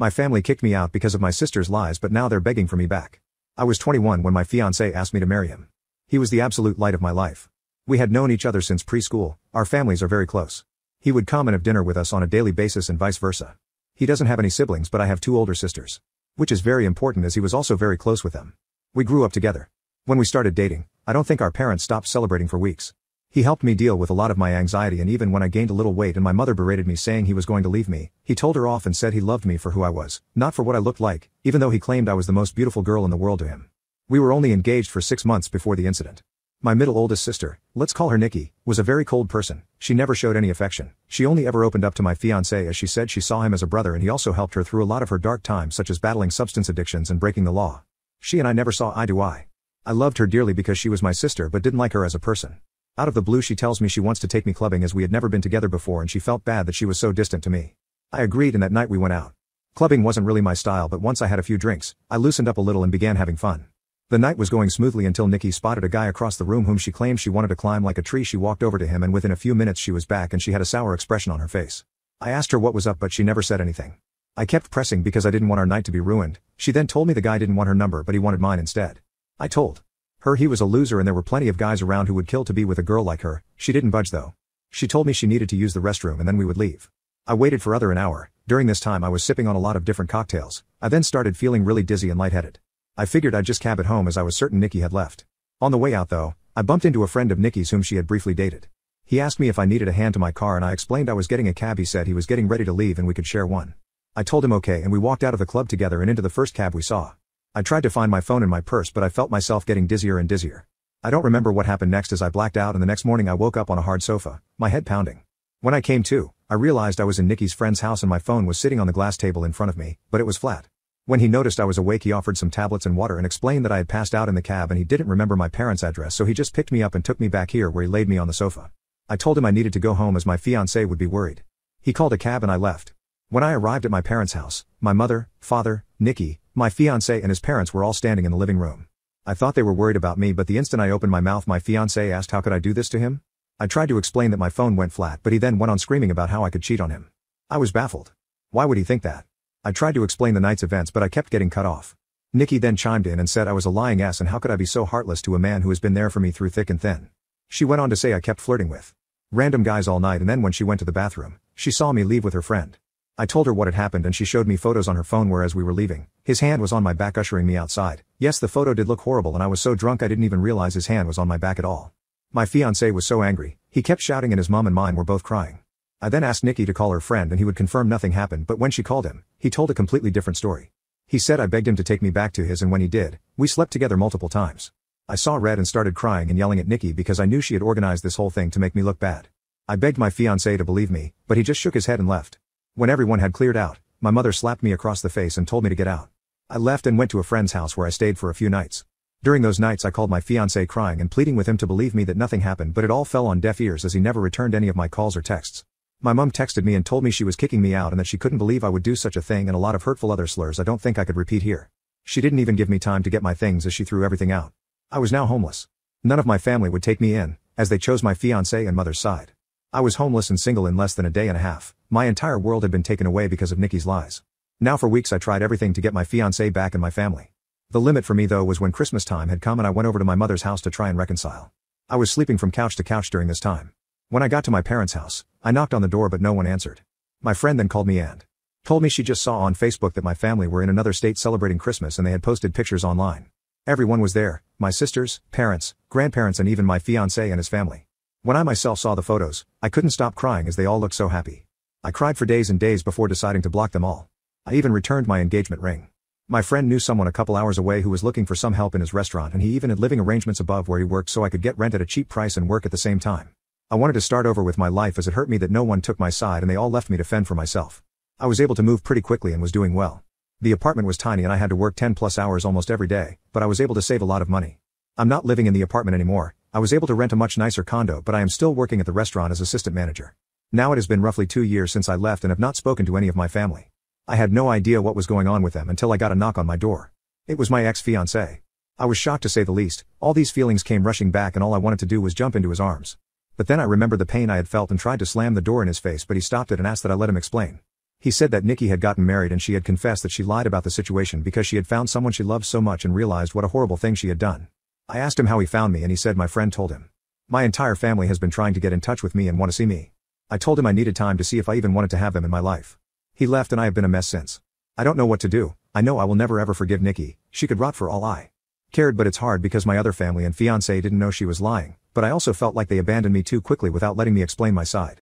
My family kicked me out because of my sister's lies, but now they're begging for me back. I was 21 when my fiancé asked me to marry him. He was the absolute light of my life. We had known each other since preschool, our families are very close. He would come and have dinner with us on a daily basis and vice versa. He doesn't have any siblings, but I have 2 older sisters. Which is very important as he was also very close with them. We grew up together. When we started dating, I don't think our parents stopped celebrating for weeks. He helped me deal with a lot of my anxiety, and even when I gained a little weight and my mother berated me saying he was going to leave me, he told her off and said he loved me for who I was, not for what I looked like, even though he claimed I was the most beautiful girl in the world to him. We were only engaged for 6 months before the incident. My middle oldest sister, let's call her Nikki, was a very cold person. She never showed any affection. She only ever opened up to my fiancé as she said she saw him as a brother, and he also helped her through a lot of her dark times, such as battling substance addictions and breaking the law. She and I never saw eye to eye. I loved her dearly because she was my sister but didn't like her as a person. Out of the blue she tells me she wants to take me clubbing as we had never been together before, and she felt bad that she was so distant to me. I agreed, and that night we went out. Clubbing wasn't really my style, but once I had a few drinks, I loosened up a little and began having fun. The night was going smoothly until Nikki spotted a guy across the room whom she claimed she wanted to climb like a tree. She walked over to him, and within a few minutes she was back and she had a sour expression on her face. I asked her what was up, but she never said anything. I kept pressing because I didn't want our night to be ruined. She then told me the guy didn't want her number but he wanted mine instead. I told her he was a loser and there were plenty of guys around who would kill to be with a girl like her. She didn't budge though. She told me she needed to use the restroom and then we would leave. I waited for an hour. During this time I was sipping on a lot of different cocktails. I then started feeling really dizzy and lightheaded. I figured I'd just cab it home as I was certain Nikki had left. On the way out though, I bumped into a friend of Nikki's whom she had briefly dated. He asked me if I needed a hand to my car and I explained I was getting a cab. He said he was getting ready to leave and we could share one. I told him okay, and we walked out of the club together and into the first cab we saw. I tried to find my phone in my purse, but I felt myself getting dizzier and dizzier. I don't remember what happened next as I blacked out, and the next morning I woke up on a hard sofa, my head pounding. When I came to, I realized I was in Nikki's friend's house and my phone was sitting on the glass table in front of me, but it was flat. When he noticed I was awake, he offered some tablets and water and explained that I had passed out in the cab and he didn't remember my parents' address, so he just picked me up and took me back here where he laid me on the sofa. I told him I needed to go home as my fiancé would be worried. He called a cab and I left. When I arrived at my parents' house, my mother, father, Nikki, my fiancé and his parents were all standing in the living room. I thought they were worried about me, but the instant I opened my mouth my fiancé asked how could I do this to him? I tried to explain that my phone went flat, but he then went on screaming about how I could cheat on him. I was baffled. Why would he think that? I tried to explain the night's events, but I kept getting cut off. Nikki then chimed in and said I was a lying ass and how could I be so heartless to a man who has been there for me through thick and thin. She went on to say I kept flirting with random guys all night, and then when she went to the bathroom, she saw me leave with her friend. I told her what had happened and she showed me photos on her phone where as we were leaving, his hand was on my back ushering me outside. Yes, the photo did look horrible and I was so drunk I didn't even realize his hand was on my back at all. My fiancé was so angry, he kept shouting and his mom and mine were both crying. I then asked Nikki to call her friend and he would confirm nothing happened, but when she called him, he told a completely different story. He said I begged him to take me back to his, and when he did, we slept together multiple times. I saw red and started crying and yelling at Nikki because I knew she had organized this whole thing to make me look bad. I begged my fiancé to believe me, but he just shook his head and left. When everyone had cleared out, my mother slapped me across the face and told me to get out. I left and went to a friend's house where I stayed for a few nights. During those nights I called my fiancé crying and pleading with him to believe me that nothing happened, but it all fell on deaf ears as he never returned any of my calls or texts. My mom texted me and told me she was kicking me out and that she couldn't believe I would do such a thing, and a lot of hurtful other slurs I don't think I could repeat here. She didn't even give me time to get my things as she threw everything out. I was now homeless. None of my family would take me in, as they chose my fiancé and mother's side. I was homeless and single in less than a day and a half. My entire world had been taken away because of Nikki's lies. Now for weeks I tried everything to get my fiancé back and my family. The limit for me though was when Christmas time had come and I went over to my mother's house to try and reconcile. I was sleeping from couch to couch during this time. When I got to my parents' house, I knocked on the door but no one answered. My friend then called me and told me she just saw on Facebook that my family were in another state celebrating Christmas and they had posted pictures online. Everyone was there, my sisters, parents, grandparents and even my fiancé and his family. When I myself saw the photos, I couldn't stop crying as they all looked so happy. I cried for days and days before deciding to block them all. I even returned my engagement ring. My friend knew someone a couple hours away who was looking for some help in his restaurant, and he even had living arrangements above where he worked so I could get rent at a cheap price and work at the same time. I wanted to start over with my life as it hurt me that no one took my side and they all left me to fend for myself. I was able to move pretty quickly and was doing well. The apartment was tiny and I had to work 10+ hours almost every day, but I was able to save a lot of money. I'm not living in the apartment anymore. I was able to rent a much nicer condo, but I am still working at the restaurant as assistant manager. Now it has been roughly 2 years since I left and have not spoken to any of my family. I had no idea what was going on with them until I got a knock on my door. It was my ex-fiancé. I was shocked to say the least. All these feelings came rushing back and all I wanted to do was jump into his arms. But then I remembered the pain I had felt and tried to slam the door in his face, but he stopped it and asked that I let him explain. He said that Nikki had gotten married and she had confessed that she lied about the situation because she had found someone she loved so much and realized what a horrible thing she had done. I asked him how he found me and he said my friend told him. My entire family has been trying to get in touch with me and want to see me. I told him I needed time to see if I even wanted to have them in my life. He left and I have been a mess since. I don't know what to do. I know I will never ever forgive Nikki. She could rot for all I cared, but it's hard because my other family and fiancé didn't know she was lying, but I also felt like they abandoned me too quickly without letting me explain my side.